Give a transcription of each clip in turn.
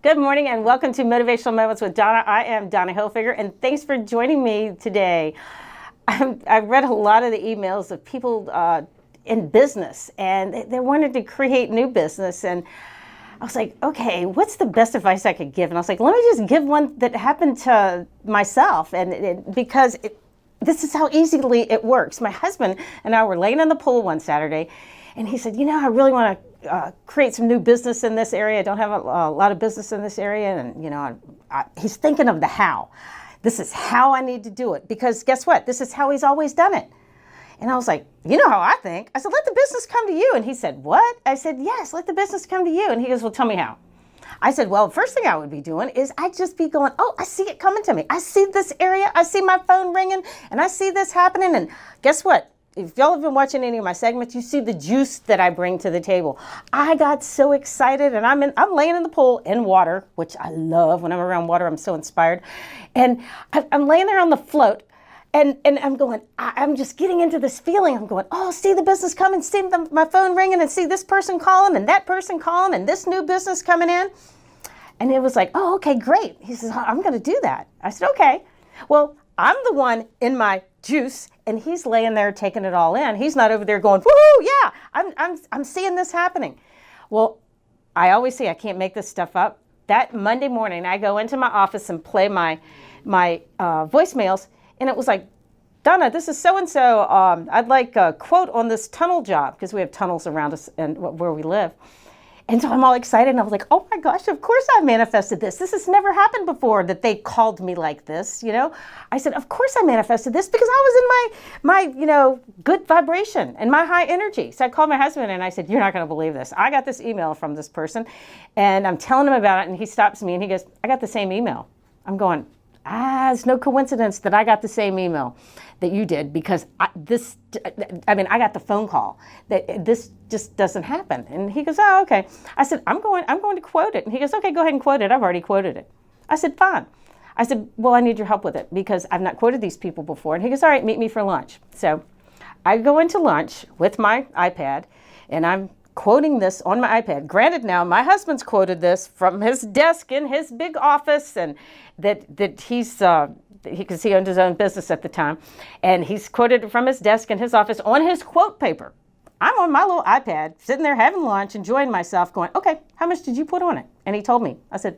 Good morning and welcome to Motivational Moments with Donna. I am Donna Hilfiger and thanks for joining me today. I've read a lot of the emails of people in business and they wanted to create new business, and I was like, okay, what's the best advice I could give? And I was like, let me just give one that happened to myself, and because this is how easily it works. My husband and I were laying in the pool one Saturday and he said, I really want to create some new business in this area. I don't have a lot of business in this area. And, he's thinking of the how. This is how I need to do it, because guess what? This is how he's always done it. And I was like, you know how I think? I said, let the business come to you. And he said, what? I said, yes, let the business come to you. And he goes, well, tell me how. I said, well, the first thing I would be doing is I'd just be going, oh, I see it coming to me. I see this area. I see my phone ringing and I see this happening. And guess what? If y'all have been watching any of my segments, you see the juice that I bring to the table. I got so excited, and I'm laying in the pool in water, which I love. When I'm around water, I'm so inspired. And I'm laying there on the float, and I'm going, I'm just getting into this feeling. I'm going, oh, see the business coming, see my phone ringing, and see this person calling, and that person calling, and this new business coming in. And it was like, oh, okay, great. He says, I'm going to do that. I said, okay. Well, I'm the one in my juice, and he's laying there taking it all in. He's not over there going, woohoo, yeah, I'm seeing this happening. Well, I always say I can't make this stuff up. That Monday morning, I go into my office and play my voicemails, and it was like, Donna, this is so-and-so. I'd like a quote on this tunnel job, because we have tunnels around us and where we live. And so I'm all excited, and I was like, oh my gosh, of course I manifested this. This has never happened before that they called me like this, I said, of course I manifested this because I was in my good vibration and my high energy. So I called my husband and I said, you're not going to believe this. I got this email from this person and I'm telling him about it, and he stops me and he goes, I got the same email. I'm going, it's no coincidence that I got the same email that you did, because I got the phone call that this just doesn't happen. And he goes, oh, okay. I said, I'm going to quote it. And he goes, okay, go ahead and quote it. I've already quoted it. I said, fine. I said, well, I need your help with it because I've not quoted these people before. And he goes, all right, meet me for lunch. So I go into lunch with my iPad and I'm quoting this on my iPad. Granted, now my husband's quoted this from his desk in his big office, and that he's because he owned his own business at the time, and he's quoted it from his desk in his office on his quote paper. I'm on my little iPad sitting there having lunch, enjoying myself, going, okay, how much did you put on it? And he told me. I said,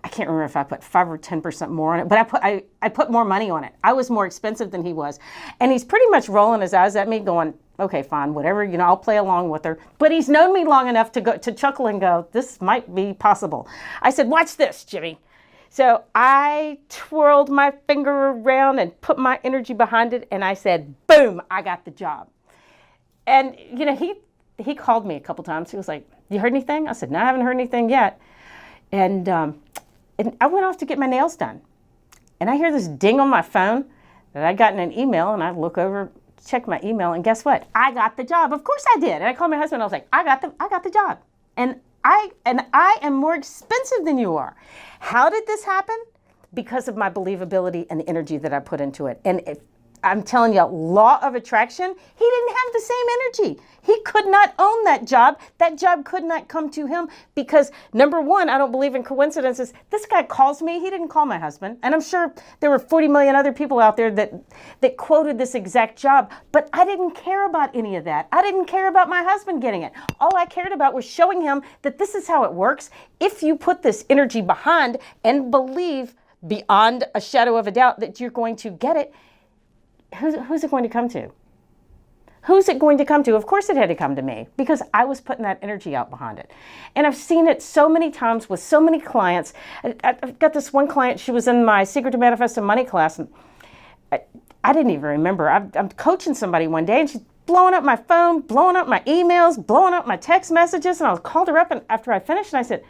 I can't remember if I put 5 or 10% more on it, but I put more money on it. I was more expensive than he was. And he's pretty much rolling his eyes at me going, okay, fine, whatever, I'll play along with her. But he's known me long enough to chuckle and go, this might be possible. I said, watch this, Jimmy. So I twirled my finger around and put my energy behind it, and I said, boom, I got the job. And, he called me a couple times. He was like, you heard anything? I said, no, I haven't heard anything yet. And I went off to get my nails done. And I hear this ding on my phone that I'd gotten an email, and I look over, check my email, and guess what? I got the job. Of course I did. And I called my husband, and I was like, I got the job. And I am more expensive than you are. How did this happen? Because of my believability and the energy that I put into it. And I'm telling you, law of attraction, he didn't have the same energy. He could not own that job. That job could not come to him because, number one, I don't believe in coincidences. This guy calls me. He didn't call my husband. And I'm sure there were 40 million other people out there that quoted this exact job. But I didn't care about any of that. I didn't care about my husband getting it. All I cared about was showing him that this is how it works. If you put this energy behind and believe beyond a shadow of a doubt that you're going to get it, who's it going to come to? Who's it going to come to? Of course it had to come to me because I was putting that energy out behind it. And I've seen it so many times with so many clients. I've got this one client, she was in my Secret to Manifest Money class, and I didn't even remember. I'm coaching somebody one day, and she's blowing up my phone, blowing up my emails, blowing up my text messages, and I called her up and after I finished, and I said,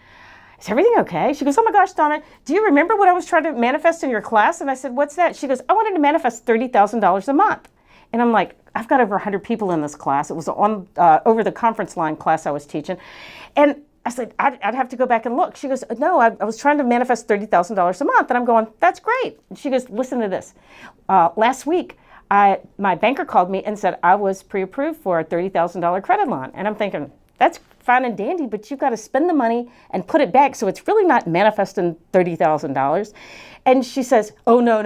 is everything okay? She goes, oh my gosh, Donna, do you remember what I was trying to manifest in your class? And I said, what's that? She goes, I wanted to manifest $30,000 a month. And I'm like, I've got over 100 people in this class. It was on over the conference line class I was teaching. And I said, I'd have to go back and look. She goes, no, I was trying to manifest $30,000 a month. And I'm going, that's great. And she goes, listen to this. Last week, my banker called me and said I was pre-approved for a $30,000 credit line. And I'm thinking, that's fine and dandy, but you've got to spend the money and put it back. So it's really not manifesting $30,000. And she says, oh, no.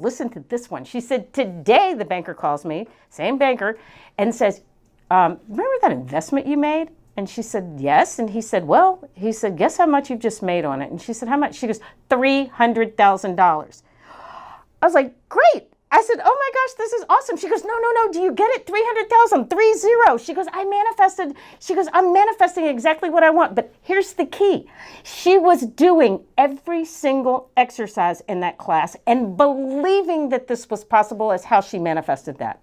Listen to this one. She said, today the banker calls me, same banker, and says, remember that investment you made? And she said, yes. And he said, guess how much you've just made on it? And she said, how much? She goes, $300,000. I was like, great. I said, oh my gosh, this is awesome. She goes, no, do you get it? 300,000, 30. She goes, I'm manifesting exactly what I want. But here's the key. She was doing every single exercise in that class and believing that this was possible is how she manifested that.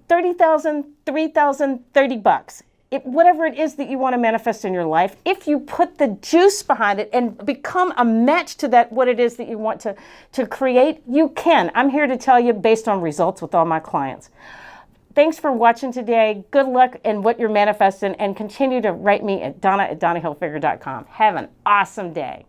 30,000, 3,000, $30. Whatever it is that you want to manifest in your life, if you put the juice behind it and become a match to that, what it is that you want to create, you can. I'm here to tell you based on results with all my clients. Thanks for watching today. Good luck in what you're manifesting, and continue to write me at Donna@DonnaHilfiger.com. Have an awesome day.